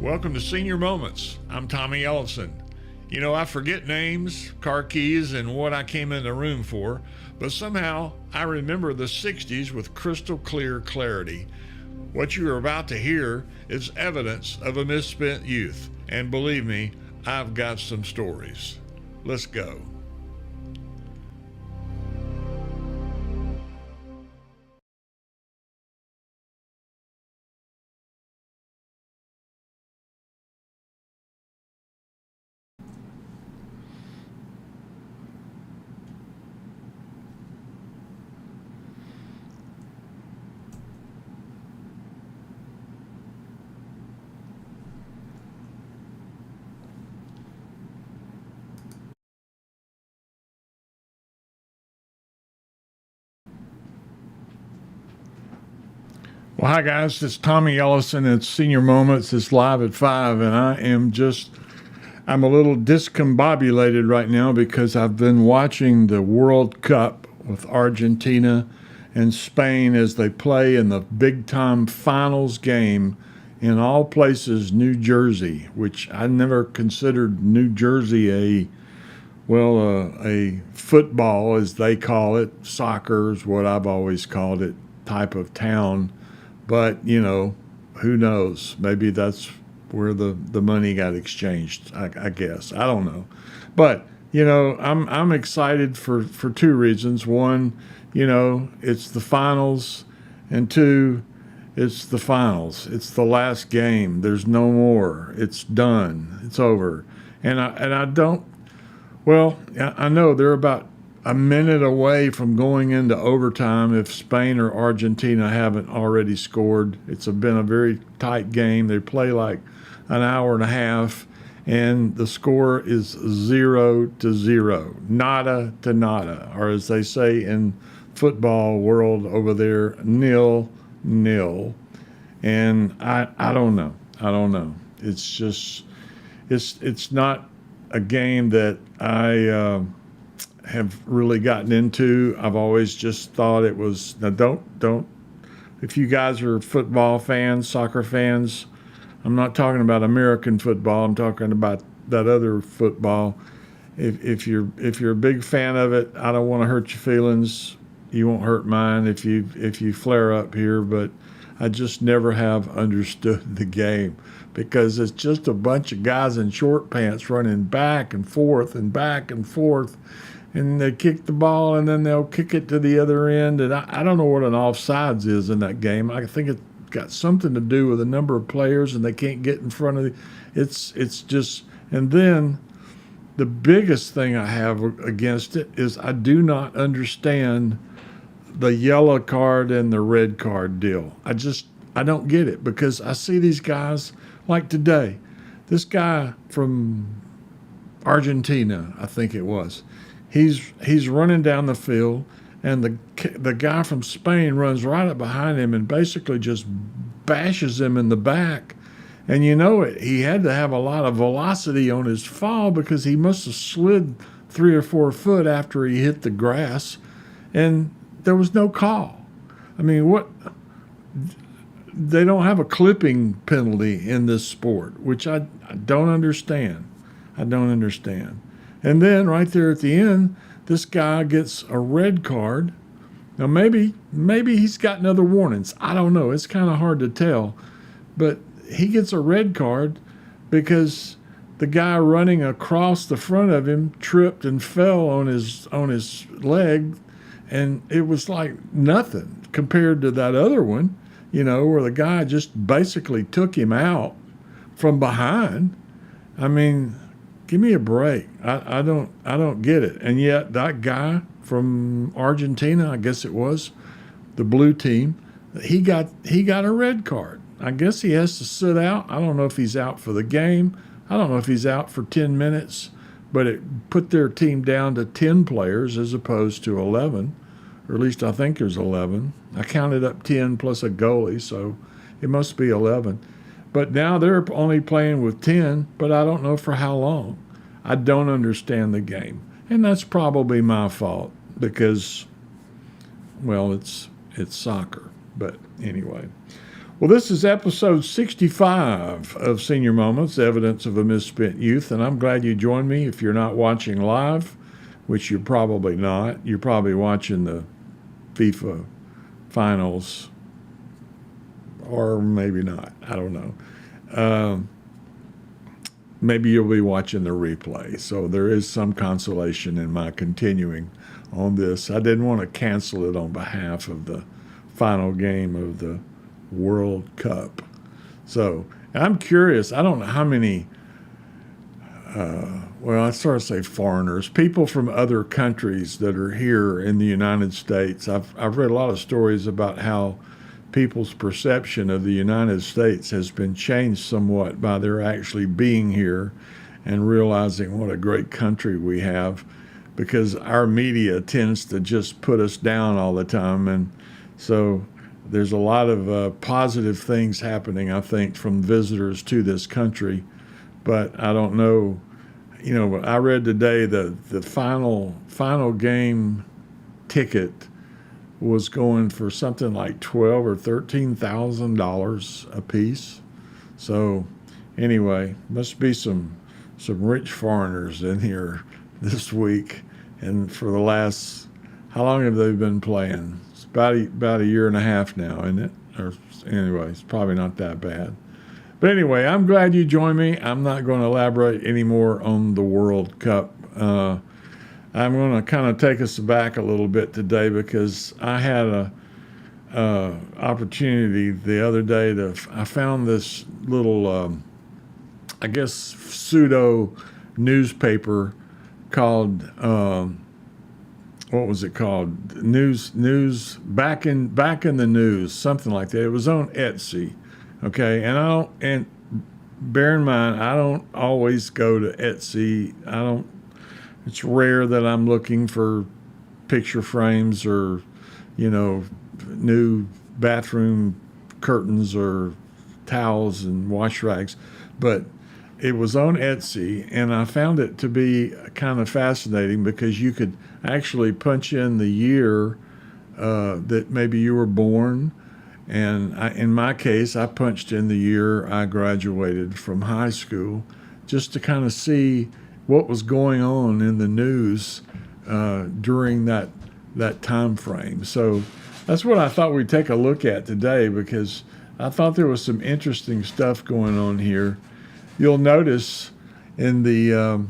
Welcome to Senior Moments. I'm Tommy Ellison. You know, I forget names, car keys, and what I came in the room for, but somehow I remember the 60s with crystal clear clarity. What you are about to hear is evidence of a misspent youth, and believe me, I've got some stories. Let's go. Well, hi guys, it's Tommy Ellison. It's Senior Moments. It's live at 5, and I'm a little discombobulated right now because I've been watching the World Cup with Argentina and Spain as they play in the big time finals game in all places, New Jersey, which I never considered New Jersey a football, as they call it. Soccer is what I've always called it, type of town. But, you know, who knows? Maybe that's where the money got exchanged, I guess. I don't know. But, you know, I'm excited for two reasons. One, you know, it's the finals. And two, it's the finals. It's the last game. There's no more. It's done. It's over. And I don't, well, I know they're about a minute away from going into overtime if Spain or Argentina haven't already scored. It's been a very tight game. They play like an hour and a half, and the score is 0-0, nada to nada, or as they say in football world over there, 0-0. And I don't know. I don't know. It's just it's not a game that I have really gotten into. I've always just thought it was, now don't, if you guys are football fans, soccer fans, I'm not talking about American football, I'm talking about that other football. If you're a big fan of it, I don't want to hurt your feelings. You won't hurt mine if you flare up here, but I just never have understood the game because it's just a bunch of guys in short pants running back and forth and back and forth. And they kick the ball, and then they'll kick it to the other end. And I don't know what an offsides is in that game. I think it's got something to do with the number of players, and they can't get in front of it's just. And then the biggest thing I have against it is I do not understand the yellow card and the red card deal. I don't get it because I see these guys like today. This guy from Argentina, I think it was. He's running down the field, and the guy from Spain runs right up behind him and basically just bashes him in the back. And you know it. He had to have a lot of velocity on his fall because he must have slid 3 or 4 foot after he hit the grass, and there was no call. I mean, what? They don't have a clipping penalty in this sport, which I don't understand. I don't understand. And then right there at the end, this guy gets a red card. Now maybe he's gotten other warnings. I don't know. It's kind of hard to tell. But he gets a red card because the guy running across the front of him tripped and fell on his leg, and it was like nothing compared to that other one, you know, where the guy just basically took him out from behind. I mean, give me a break. I don't get it. And yet that guy from Argentina, I guess it was, the blue team, he got a red card. I guess he has to sit out. I don't know if he's out for the game. I don't know if he's out for 10 minutes, but it put their team down to 10 players as opposed to 11, or at least I think there's 11. I counted up 10 plus a goalie, so it must be 11. But now they're only playing with 10, but I don't know for how long. I don't understand the game. And that's probably my fault because, well, it's soccer. But anyway. Well, this is episode 65 of Senior Moments, Evidence of a Misspent Youth, and I'm glad you joined me. If you're not watching live, which you're probably not, you're probably watching the FIFA finals, or maybe not. I don't know. Maybe you'll be watching the replay. So there is some consolation in my continuing on this. I didn't want to cancel it on behalf of the final game of the World Cup. So I'm curious. I don't know how many, I sort of say foreigners, people from other countries that are here in the United States. I've read a lot of stories about how people's perception of the United States has been changed somewhat by their actually being here and realizing what a great country we have, because our media tends to just put us down all the time. And so there's a lot of positive things happening, I think, from visitors to this country. But I don't know, I read today that the final game ticket was going for something like $12,000 or $13,000 a piece. So anyway, must be some rich foreigners in here this week. And for the last, how long have they been playing? It's about a year and a half now, isn't it? Or anyway, it's probably not that bad. But anyway, I'm glad you joined me. I'm not going to elaborate anymore on the World Cup. I'm going to kind of take us back a little bit today, because I had a opportunity the other day I found this little, I guess, pseudo newspaper called, what was it called? News back in the news, something like that. It was on Etsy, okay. And bear in mind, I don't always go to Etsy. It's rare that I'm looking for picture frames or, new bathroom curtains or towels and wash rags. But it was on Etsy, and I found it to be kind of fascinating, because you could actually punch in the year that maybe you were born. And in my case, I punched in the year I graduated from high school, just to kind of see what was going on in the news during that time frame. So that's what I thought we'd take a look at today, because I thought there was some interesting stuff going on here. You'll notice in the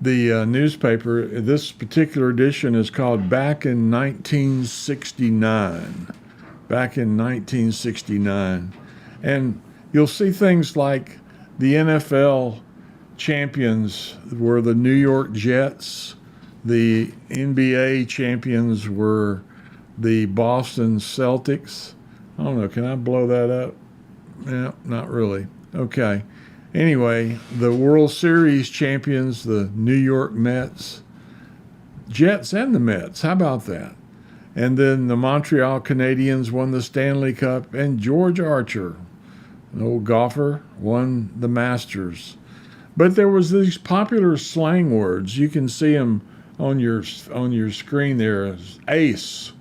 newspaper, this particular edition is called Back in 1969. Back in 1969. And you'll see things like the NFL champions were the New York Jets. The NBA champions were the Boston Celtics. I don't know, can I blow that up? Yeah, not really. Okay. Anyway, the World Series champions, the New York Mets. Jets and the Mets, how about that? And then the Montreal Canadiens won the Stanley Cup, and George Archer, an old golfer, won the Masters. But there was these popular slang words. You can see them on your screen there as ace,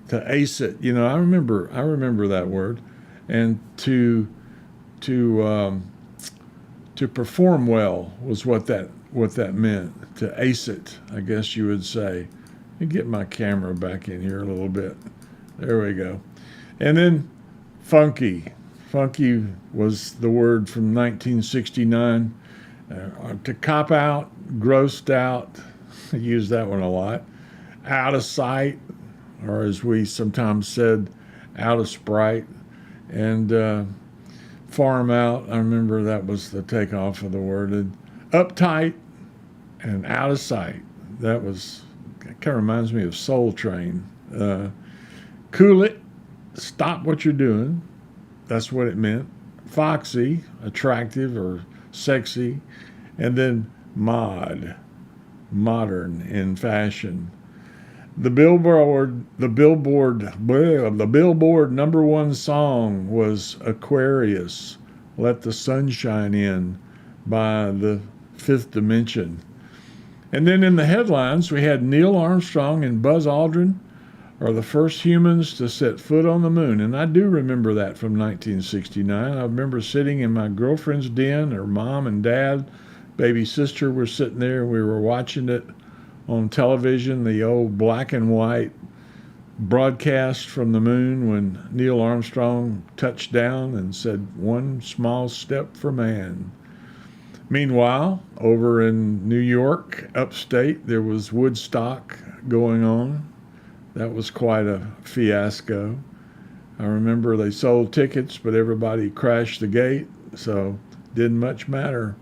to ace it. I remember that word. And to perform well was what that meant. To ace it, I guess you would say. Let me get my camera back in here a little bit. There we go. And then funky. Funky was the word from 1969. To cop out, grossed out. I use that one a lot. Out of sight, or as we sometimes said, out of sprite. And farm out, I remember that was the takeoff of the word. And uptight and out of sight. That kind of reminds me of Soul Train. Cool it, stop what you're doing. That's what it meant. Foxy, attractive or sexy. And then modern in fashion. The Billboard #1 song was Aquarius, Let the Sunshine In, by the Fifth Dimension. And then in the headlines, we had Neil Armstrong and Buzz Aldrin are the first humans to set foot on the moon. And I do remember that from 1969. I remember sitting in my girlfriend's den. Her mom and dad, baby sister were sitting there. We were watching it on television, the old black and white broadcast from the moon when Neil Armstrong touched down and said, "One small step for man." Meanwhile, over in New York, upstate, there was Woodstock going on. That was quite a fiasco. I remember they sold tickets, but everybody crashed the gate, so didn't much matter.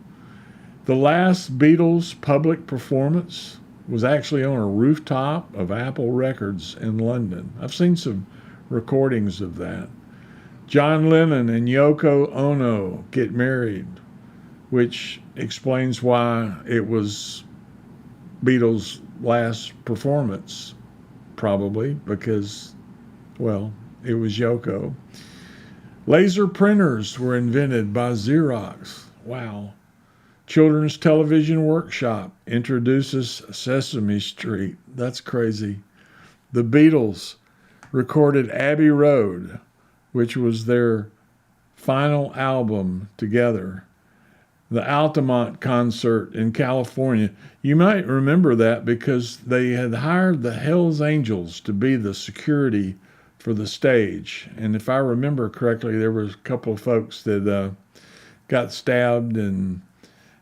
The last Beatles public performance was actually on a rooftop of Apple Records in London. I've seen some recordings of that. John Lennon and Yoko Ono get married, which explains why it was Beatles' last performance, probably because, well, it was Yoko. Laser printers were invented by Xerox. Wow. Children's Television Workshop introduces Sesame Street. That's crazy. The Beatles recorded Abbey Road, which was their final album together. The Altamont concert in California. You might remember that because they had hired the Hells Angels to be the security for the stage. And if I remember correctly, there was a couple of folks that got stabbed, and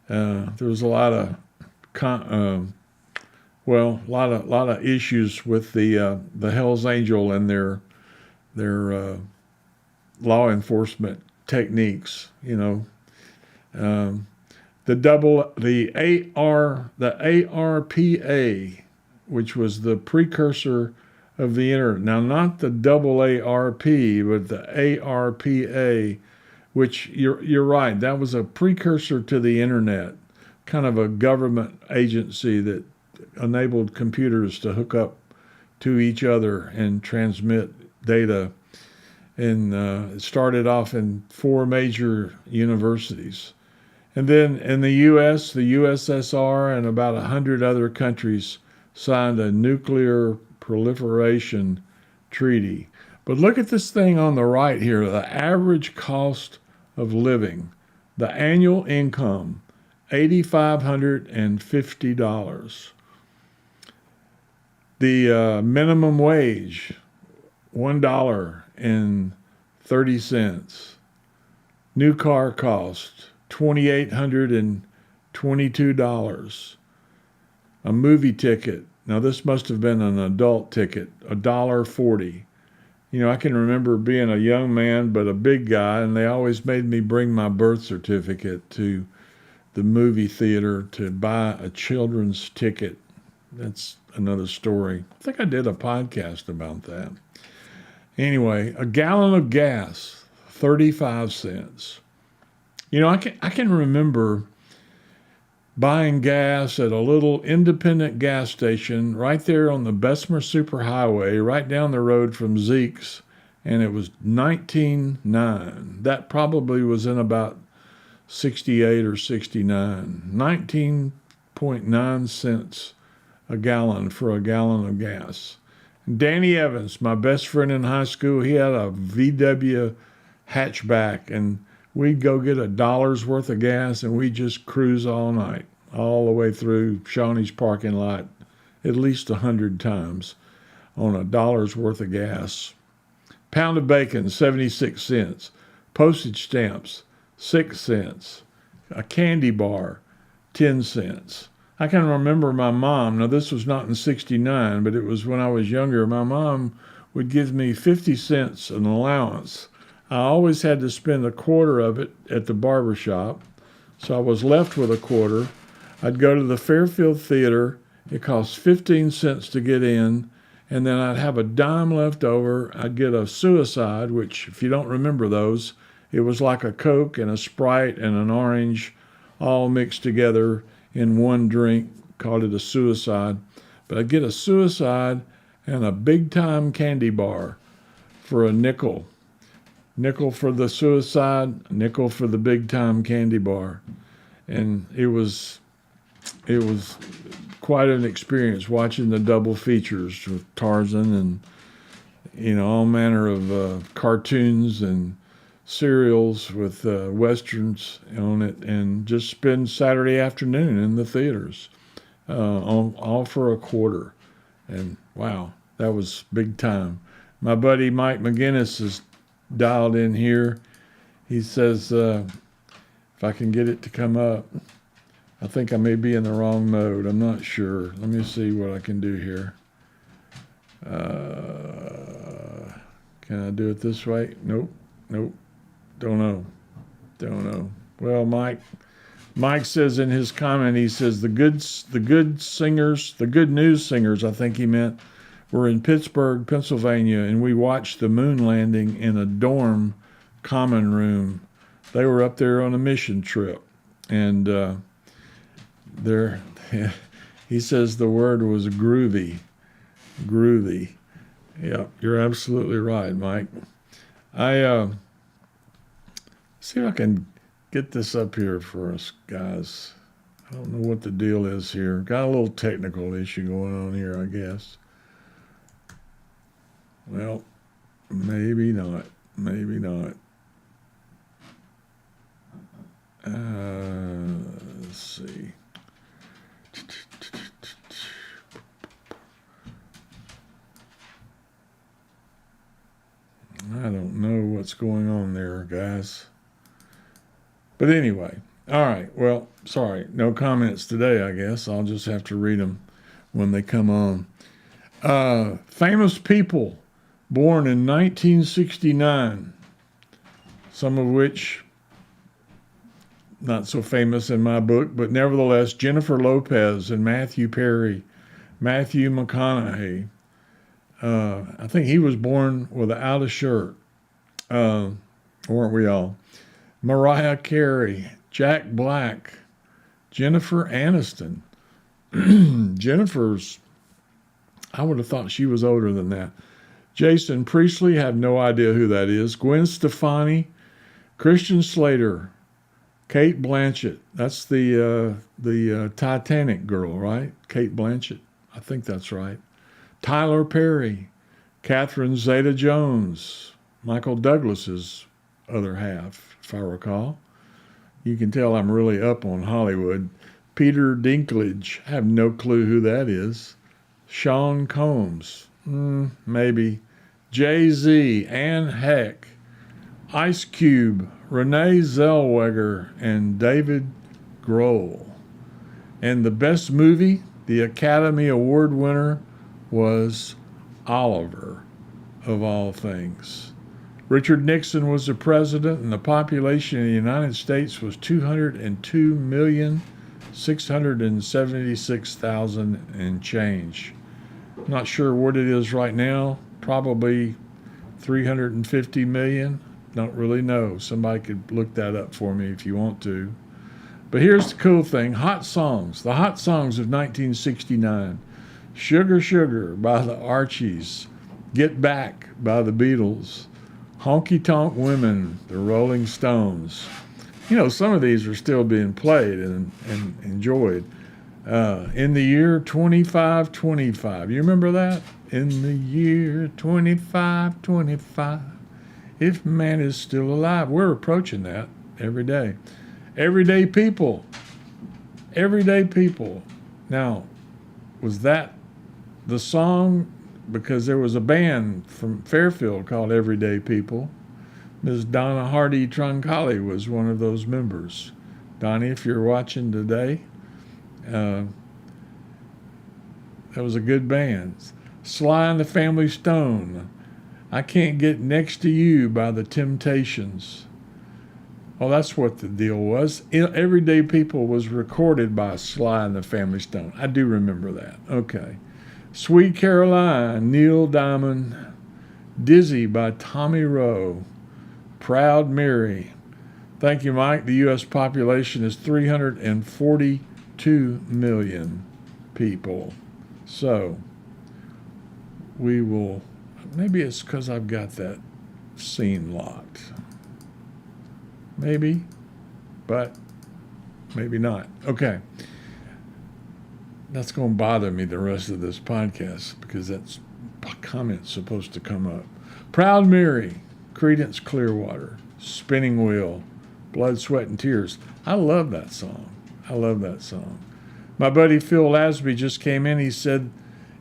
there was a lot of lot of issues with the Hells Angel and their law enforcement techniques. You know, the ARPA, which was the precursor of the internet. Now, not the AARP, but the ARPA, which you're right, that was a precursor to the internet, kind of a government agency that enabled computers to hook up to each other and transmit data. And it started off in 4 major universities. And then in the U.S., the USSR, and about 100 other countries signed a nuclear proliferation treaty. But look at this thing on the right here, the average cost of living, the annual income, $8,550. The minimum wage, $1.30. New car cost, $2,822. A movie ticket, now this must have been an adult ticket, $1.40. You know, I can remember being a young man but a big guy, and they always made me bring my birth certificate to the movie theater to buy a children's ticket. That's another story. I think I did a podcast about that. Anyway, a gallon of gas, 35 cents. You know, I can remember buying gas at a little independent gas station right there on the Bessemer Superhighway, right down the road from Zeke's, and it was 19.9. That probably was in about 68 or 69. 19.9 cents a gallon for a gallon of gas. Danny Evans, my best friend in high school, he had a VW hatchback, and we'd go get $1 worth of gas, and we'd just cruise all night, all the way through Shawnee's parking lot, at least 100 times on $1 worth of gas. Pound of bacon, 76 cents. Postage stamps, 6 cents. A candy bar, 10 cents. I can remember my mom, now this was not in 69, but it was when I was younger, my mom would give me 50 cents an allowance. I always had to spend a quarter of it at the barber shop, so I was left with a quarter. I'd go to the Fairfield Theater. It cost 15 cents to get in, and then I'd have a dime left over. I'd get a Suicide, which, if you don't remember those, it was like a Coke and a Sprite and an orange all mixed together in one drink, called it a Suicide. But I'd get a Suicide and a Big Time candy bar for a nickel. Nickel for the Suicide, nickel for the Big Time candy bar. And it was quite an experience watching the double features with Tarzan and all manner of cartoons and serials with westerns on it, and just spend Saturday afternoon in the theaters, all for a quarter. And wow, that was big time. My buddy Mike McGinnis is dialed in here. He says, if I can get it to come up, I think I may be in the wrong mode. I'm not sure. Let me see what I can do here. Can I do it this way? Nope. Don't know. Well, Mike says in his comment, he says the good singers, the good news singers, I think he meant, were in Pittsburgh, Pennsylvania, and we watched the moon landing in a dorm common room. They were up there on a mission trip, and he says the word was groovy. Yeah, you're absolutely right, Mike. See if I can get this up here for us, guys. I don't know what the deal is here. Got a little technical issue going on here, I guess. Well, maybe not. Let's see. I don't know what's going on there, guys. But anyway, all right. Well, sorry, no comments today, I guess. I'll just have to read them when they come on. Famous people born in 1969, some of which not so famous in my book, but nevertheless, Jennifer Lopez and Matthew Perry, Matthew McConaughey. I think he was born without a shirt. Weren't we all? Mariah Carey, Jack Black, Jennifer Aniston. Jennifer's, I would have thought she was older than that. Jason Priestley, have no idea who that is. Gwen Stefani, Christian Slater, Kate Blanchett. That's the Titanic girl, right? Kate Blanchett. I think that's right. Tyler Perry, Catherine Zeta-Jones, Michael Douglas's other half, if I recall. You can tell I'm really up on Hollywood. Peter Dinklage, I have no clue who that is. Sean Combs, maybe. Jay-Z, Anne Heck, Ice Cube, Renee Zellweger, and David Grohl. And the best movie, the Academy Award winner, was Oliver, of all things. Richard Nixon was the president, and the population of the United States was 202,676,000 and change. Not sure what it is right now. Probably 350 million. Don't really know. Somebody could look that up for me if you want to. But here's the cool thing. Hot songs. The hot songs of 1969. Sugar Sugar by the Archies. Get Back by the Beatles. Honky Tonk Women, the Rolling Stones. Some of these are still being played and enjoyed. In the year 2525. You remember that? In the year 2525. If man is still alive. We're approaching that every day. Everyday People. Everyday People. Now, was that the song? Because there was a band from Fairfield called Everyday People. Ms. Donna Hardy Troncalli was one of those members. Donnie, if you're watching today, that was a good band. Sly and the Family Stone. I Can't Get Next to You by the Temptations. Well, that's what the deal was. Everyday People was recorded by Sly and the Family Stone. I do remember that. Okay. Sweet Caroline, Neil Diamond. Dizzy by Tommy Rowe. Proud Mary. Thank you, Mike. The U.S. population is 342 million people. So, we will, maybe it's because I've got that scene locked. Maybe, but maybe not. Okay. That's going to bother me the rest of this podcast because that's comment's supposed to come up. Proud Mary, Creedence Clearwater, Spinning Wheel, Blood, Sweat, and Tears. I love that song. I love that song. My buddy Phil Lasby just came in. He said,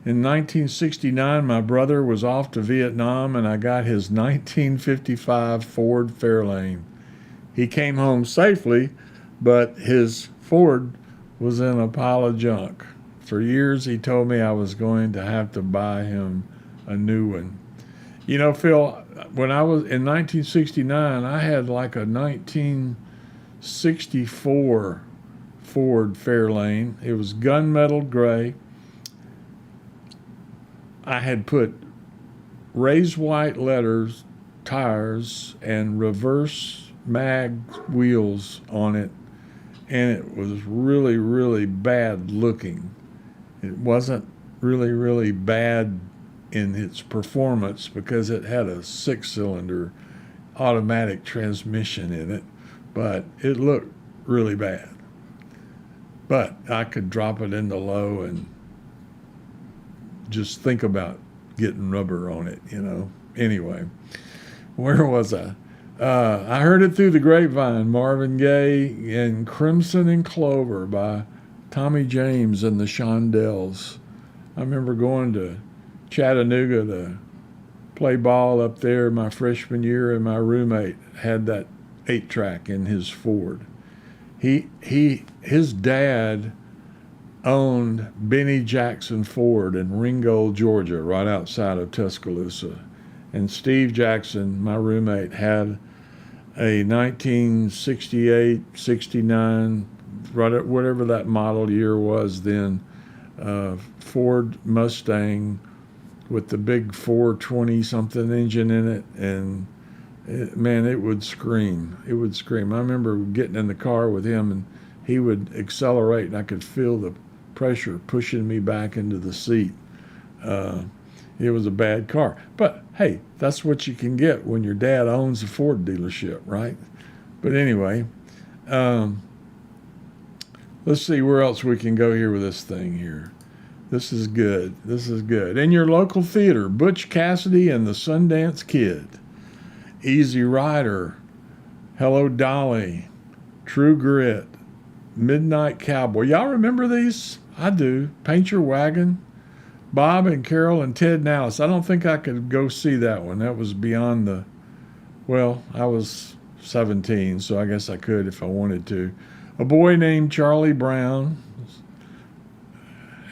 in 1969, my brother was off to Vietnam, and I got his 1955 Ford Fairlane. He came home safely, but his Ford was in a pile of junk. For years, he told me I was going to have to buy him a new one. You know, Phil, when I was in 1969, I had like a 1964 Ford Fairlane. It was gunmetal gray. I had put raised white letters, tires, and reverse mag wheels on it, and it was really, really bad looking. It wasn't really, really bad in its performance because it had a 6-cylinder automatic transmission in it, but it looked really bad. But I could drop it into low and just think about getting rubber on it, you know. Anyway, where was I? I heard it through the grapevine, Marvin Gaye and Crimson and Clover by Tommy James and the Shondells. I remember going to Chattanooga to play ball up there my freshman year, and my roommate had that 8-track in his Ford. His dad owned Benny Jackson Ford in Ringgold, Georgia, right outside of Tuscaloosa. And Steve Jackson, my roommate, had a 1968, 69, whatever that model year was then, Ford Mustang with the big 420-something engine in it. And man, it would scream. It would scream. I remember getting in the car with him, and he would accelerate, and I could feel the pressure pushing me back into the seat. It was a bad car. But, hey, that's what you can get when your dad owns a Ford dealership, right? But anyway, let's see where else we can go here with this thing here. This is good. This is good. In your local theater, Butch Cassidy and the Sundance Kid, Easy Rider, Hello Dolly, True Grit, Midnight Cowboy. Y'all remember these? I do. Paint Your Wagon, Bob and Carol and Ted Nallis. I don't think I could go see that one. That was beyond the, well, I was 17, so I guess I could if I wanted to. A Boy Named Charlie Brown.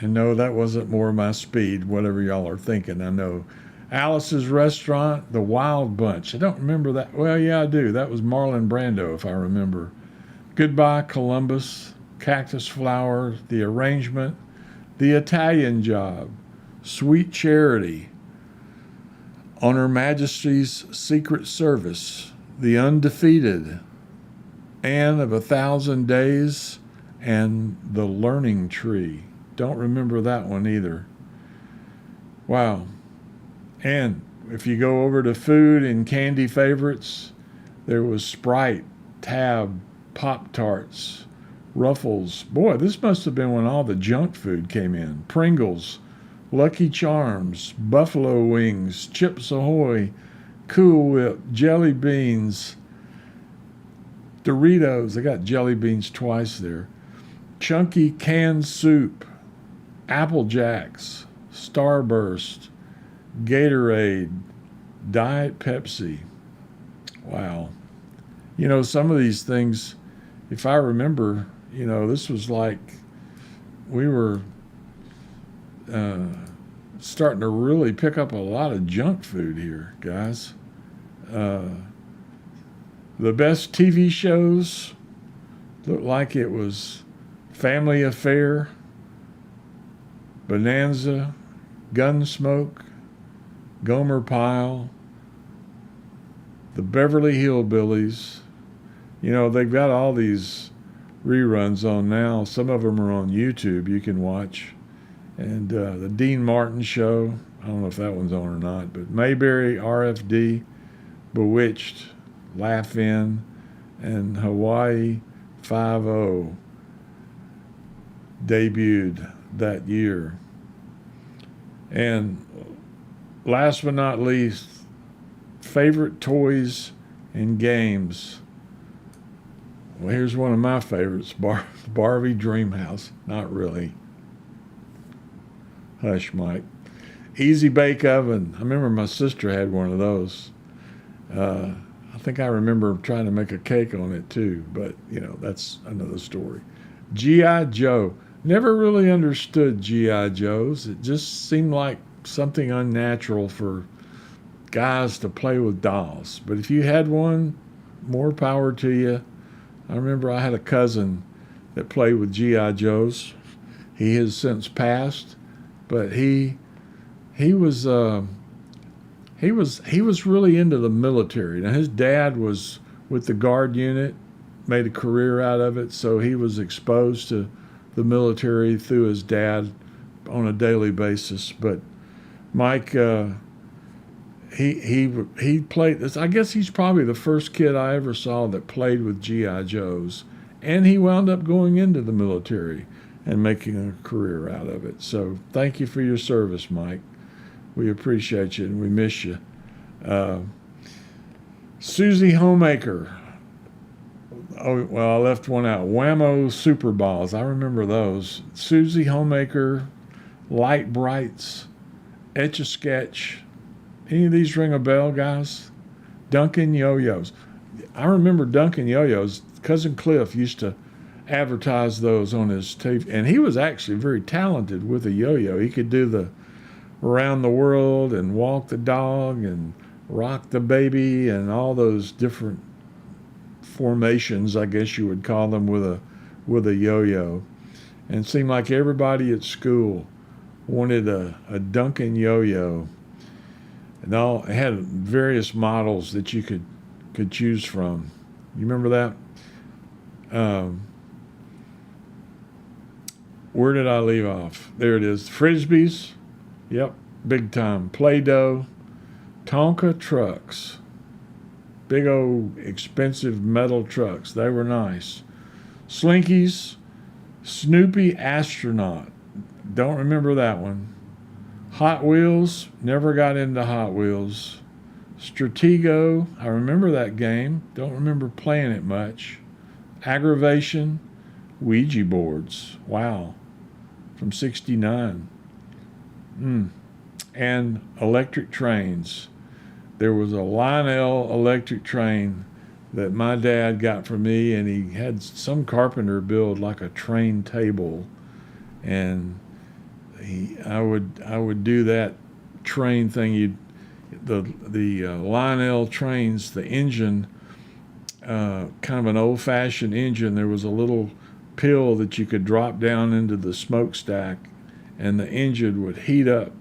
And no, that wasn't more my speed, whatever y'all are thinking, I know. Alice's Restaurant, The Wild Bunch. I don't remember that. Well, yeah, I do. That was Marlon Brando, if I remember. Goodbye, Columbus, Cactus Flower, The Arrangement, The Italian Job, Sweet Charity, On Her Majesty's Secret Service, The Undefeated, Anne of 1,000 Days, and The Learning Tree. Don't remember that one either. Wow. And if you go over to food and candy favorites, there was Sprite, Tab, Pop-Tarts, Ruffles. Boy, this must have been when all the junk food came in. Pringles, Lucky Charms, Buffalo Wings, Chips Ahoy, Cool Whip, Jelly Beans, Doritos. I got jelly beans twice there. Chunky canned soup, Apple Jacks, Starburst, Gatorade, Diet Pepsi. Wow. You know, some of these things, if I remember, you know, this was like we were starting to really pick up a lot of junk food here, guys. The best TV shows looked like it was Family Affair, Bonanza, Gunsmoke, Gomer Pyle, the Beverly Hillbillies. You know, they've got all these reruns on now. Some of them are on YouTube you can watch. And the Dean Martin Show, I don't know if that one's on or not, but Mayberry, RFD, Bewitched, Laugh In, and Hawaii 5-0 debuted that year. And last but not least, favorite toys and games. Well, here's one of my favorites, Barbie Dreamhouse. Not really. Hush, Mike. Easy Bake Oven. I remember my sister had one of those. I think I remember trying to make a cake on it too, but that's another story. G.I. Joe. Never really understood G.I. Joes. It just seemed like something unnatural for guys to play with dolls. But if you had one, more power to you. I remember I had a cousin that played with G.I. Joes. He has since passed, but he was really into the military. Now his dad was with the guard unit, made a career out of it, so he was exposed to the military through his dad on a daily basis. But Mike, he played this. I guess he's probably the first kid I ever saw that played with G.I. Joes, and he wound up going into the military and making a career out of it. So thank you for your service, Mike. We appreciate you and we miss you. Susie Homemaker. Oh, well, I left one out. Whammo Super Balls. I remember those. Susie Homemaker, Light Brights, Etch-a-Sketch. Any of these ring a bell, guys? Duncan Yo-Yos. I remember Duncan Yo-Yos. Cousin Cliff used to advertise those on his TV. And he was actually very talented with a yo-yo. He could do the around the world and walk the dog and rock the baby and all those different formations, I guess you would call them, with a yo-yo. And it seemed like everybody at school wanted a Duncan yo-yo. And it had various models that you could choose from. You remember that? Where did I leave off? There it is. Frisbees. Yep, big time. Play-Doh. Tonka trucks. Big old expensive metal trucks. They were nice. Slinkies. Snoopy Astronaut. Don't remember that one. Hot Wheels. Never got into Hot Wheels. Stratego. I remember that game. Don't remember playing it much. Aggravation. Ouija boards. Wow. From 1969. And electric trains. There was a Lionel electric train that my dad got for me, and he had some carpenter build like a train table, and I would do that train thing. The Lionel trains, the engine, kind of an old-fashioned engine. There was a little pill that you could drop down into the smokestack, and the engine would heat up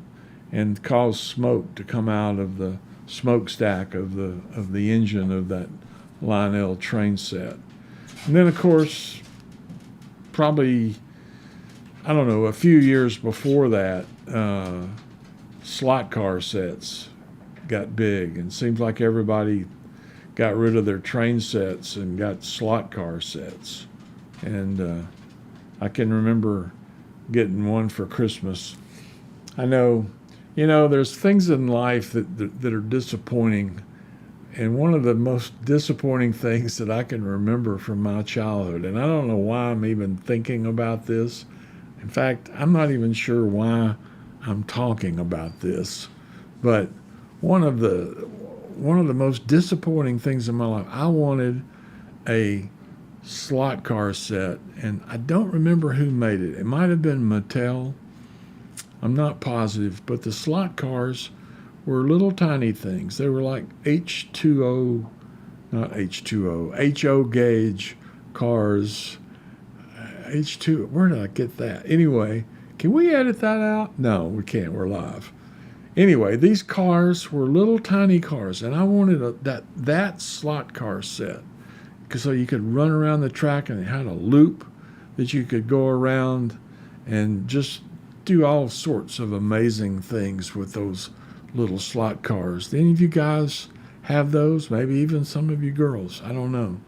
and cause smoke to come out of the smokestack of the engine of that Lionel train set. And then, of course, probably, I don't know, a few years before that, slot car sets got big, and it seems like everybody got rid of their train sets and got slot car sets. And I can remember getting one for Christmas. I know, there's things in life that are disappointing. And one of the most disappointing things that I can remember from my childhood, and I don't know why I'm even thinking about this. In fact, I'm not even sure why I'm talking about this. But one of the most disappointing things in my life, I wanted a slot car set, and I don't remember who made it. It might have been Mattel. I'm not positive, but the slot cars were little tiny things. They were like HO gauge cars. H2, where did I get that? Anyway, can we edit that out? No, we can't. We're live. Anyway, these cars were little tiny cars, and I wanted that slot car set, so you could run around the track, and it had a loop that you could go around and just do all sorts of amazing things with those little slot cars. Do any of you guys have those? Maybe even some of you girls. I don't know.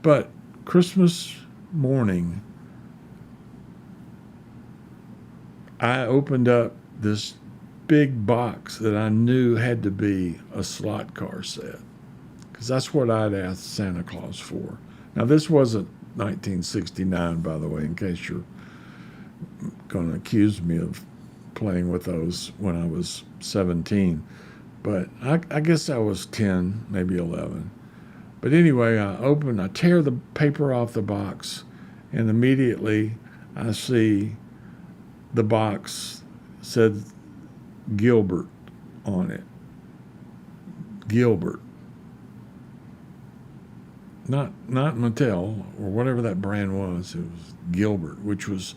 But Christmas morning, I opened up this big box that I knew had to be a slot car set, because that's what I'd asked Santa Claus for. Now, this wasn't 1969, by the way, in case you're going to accuse me of playing with those when I was 17. But I guess I was 10, maybe 11. But anyway, I tear the paper off the box, and immediately I see the box said Gilbert on it. Gilbert. Not Mattel or whatever that brand was. It was Gilbert, which was,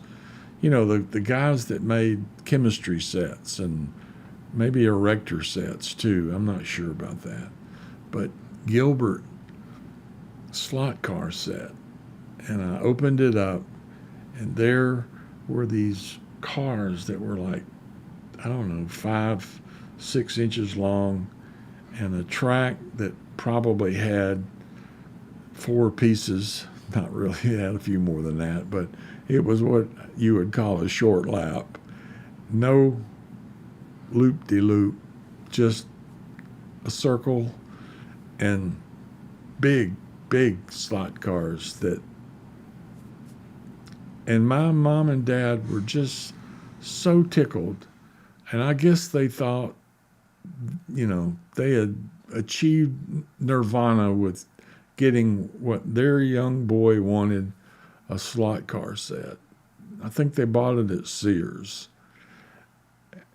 the guys that made chemistry sets and maybe erector sets too. I'm not sure about that. But Gilbert slot car set. And I opened it up, and there were these cars that were like, I don't know, 5-6 inches long, and a track that probably had 4 pieces. Not really, it had a few more than that, but it was what you would call a short lap. No loop-de-loop, just a circle, and big slot cars and my mom and dad were just so tickled. And I guess they thought, they had achieved nirvana with getting what their young boy wanted, a slot car set. I think they bought it at Sears.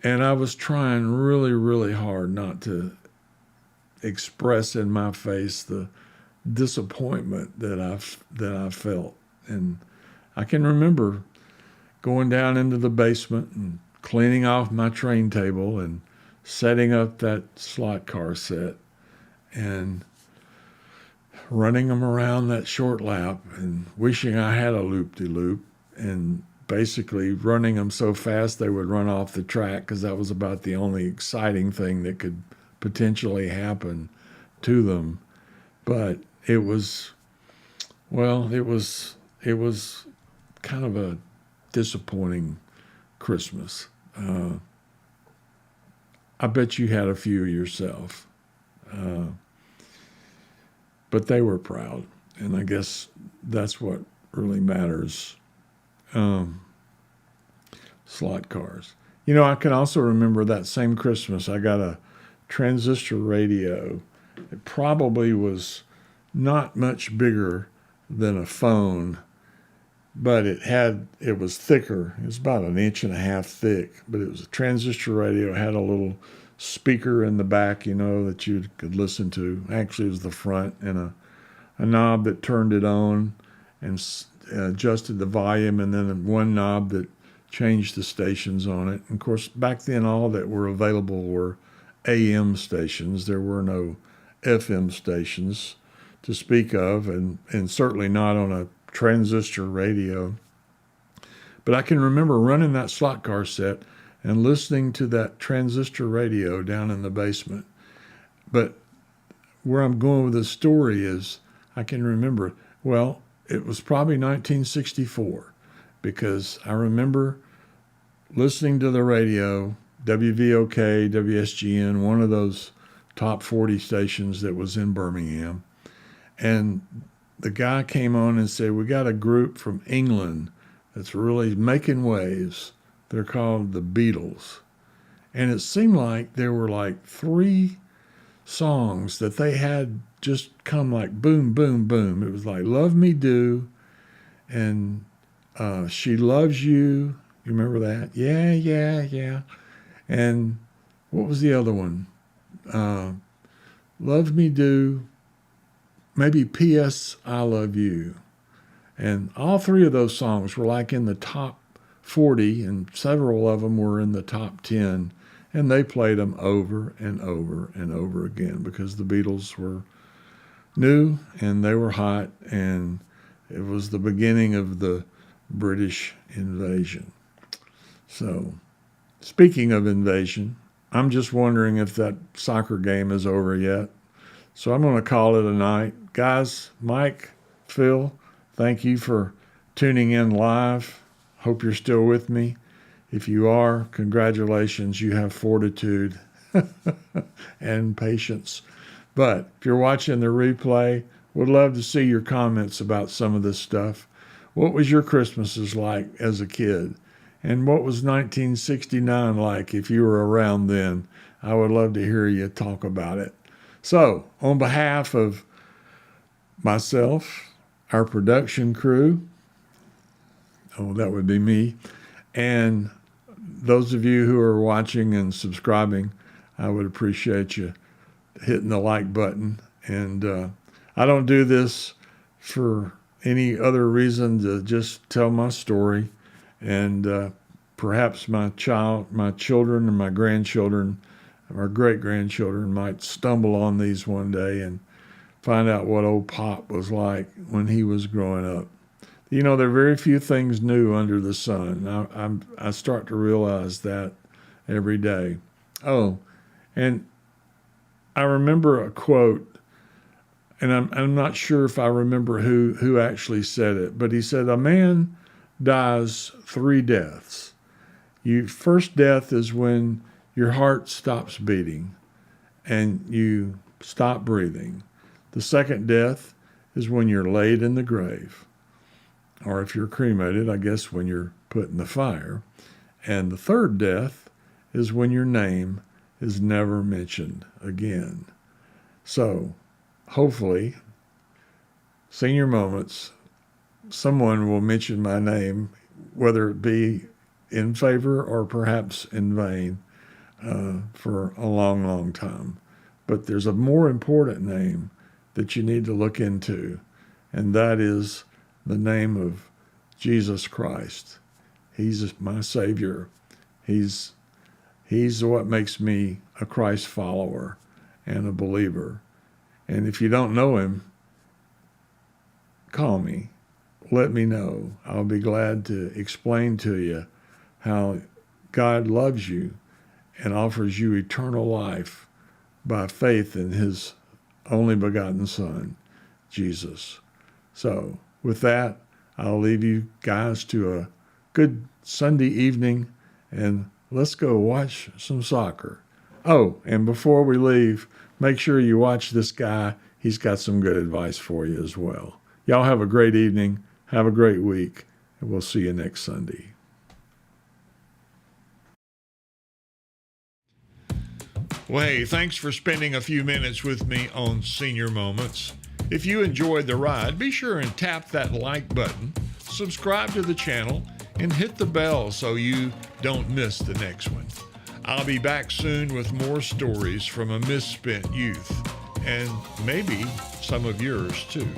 And I was trying really, really hard not to express in my face the disappointment that I felt. And I can remember going down into the basement and cleaning off my train table and setting up that slot car set and running them around that short lap and wishing I had a loop-de-loop, and basically running them so fast they would run off the track, because that was about the only exciting thing that could potentially happen to them. But it was kind of a disappointing Christmas. I bet you had a few yourself. But they were proud, and I guess that's what really matters. Slot cars. I can also remember that same Christmas I got a transistor radio. It probably was not much bigger than a phone, but it was thicker. It was about 1.5 inches thick, but it was a transistor radio. It had a little speaker in the back, that you could listen to. Actually, it was the front, and a knob that turned it on and adjusted the volume, and then one knob that changed the stations on it. And of course, back then, all that were available were AM stations. There were no FM stations to speak of, and certainly not on a transistor radio. But I can remember running that slot car set and listening to that transistor radio down in the basement. But where I'm going with this story is I can remember, it was probably 1964, because I remember listening to the radio, WVOK, WSGN, one of those top 40 stations that was in Birmingham. And the guy came on and said, we got a group from England that's really making waves. They're called the Beatles. And it seemed like there were like 3 songs that they had just come like boom, boom, boom. It was like Love Me Do and She Loves You. You remember that? Yeah, yeah, yeah. And what was the other one? Love Me Do, maybe P.S. I Love You. And all 3 of those songs were like in the top 40, and several of them were in the top 10. And they played them over and over and over again, because the Beatles were new and they were hot, and it was the beginning of the British invasion. So, speaking of invasion, I'm just wondering if that soccer game is over yet. So I'm going to call it a night. Guys, Mike, Phil, thank you for tuning in live. Hope you're still with me. If you are, congratulations, you have fortitude and patience. But if you're watching the replay, would love to see your comments about some of this stuff. What was your Christmases like as a kid? And what was 1969 like if you were around then? I would love to hear you talk about it. So, on behalf of myself, our production crew, that would be me, and those of you who are watching and subscribing, I would appreciate you hitting the like button. And I don't do this for any other reason to just tell my story. And perhaps my children and my grandchildren, our great-grandchildren might stumble on these one day and find out what old Pop was like when he was growing up. You know, there are very few things new under the sun. I start to realize that every day. Oh, and I remember a quote, and I'm not sure if I remember who actually said it, but he said, a man dies 3 deaths. First death is when your heart stops beating and you stop breathing. The second death is when you're laid in the grave. Or if you're cremated, I guess when you're put in the fire. And the third death is when your name is never mentioned again. So, hopefully, Senior Moments, someone will mention my name, whether it be in favor or perhaps in vain, for a long, long time. But there's a more important name that you need to look into, and that is the name of Jesus Christ. He's my Savior. He's what makes me a Christ follower and a believer. And if you don't know him, call me. Let me know. I'll be glad to explain to you how God loves you and offers you eternal life by faith in his only begotten Son, Jesus. So, with that, I'll leave you guys to a good Sunday evening, and let's go watch some soccer. Oh, and before we leave, make sure you watch this guy. He's got some good advice for you as well. Y'all have a great evening. Have a great week, and we'll see you next Sunday. Well, hey, thanks for spending a few minutes with me on Senior Moments. If you enjoyed the ride, be sure and tap that like button, subscribe to the channel, and hit the bell so you don't miss the next one. I'll be back soon with more stories from a misspent youth, and maybe some of yours too.